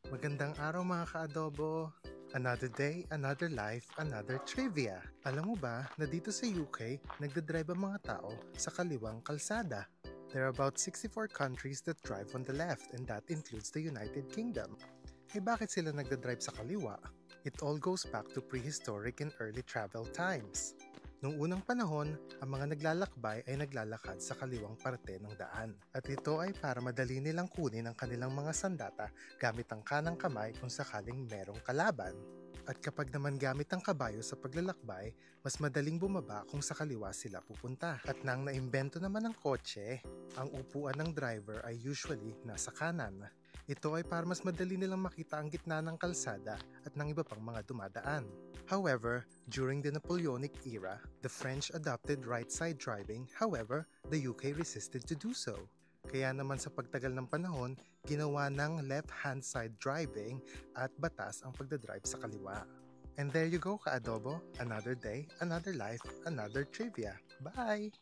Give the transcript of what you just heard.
Magandang araw mga ka-adobo! Another day, another life, another trivia. Alam mo ba na dito sa UK, nagdadrive ang mga tao sa kaliwang kalsada? There are about 64 countries that drive on the left and that includes the United Kingdom. Eh bakit sila nagdadrive sa kaliwa? It all goes back to prehistoric and early travel times. Noong unang panahon, ang mga naglalakbay ay naglalakad sa kaliwang parte ng daan. At ito ay para madali nilang kunin ang kanilang mga sandata gamit ang kanang kamay kung sakaling merong kalaban. At kapag naman gamit ang kabayo sa paglalakbay, mas madaling bumaba kung sa kaliwa sila pupunta. At nang naimbento naman ng kotse, ang upuan ng driver ay usually nasa kanan. Ito ay para mas madali nilang makita ang gitna ng kalsada at ng iba pang mga dumadaan. However, during the Napoleonic era, the French adopted right-side driving, however, the UK resisted to do so. Kaya naman sa pagtagal ng panahon, ginawa ng left-hand side driving at batas ang pagdadrive sa kaliwa. And there you go, ka-adobo. Another day, another life, another trivia. Bye!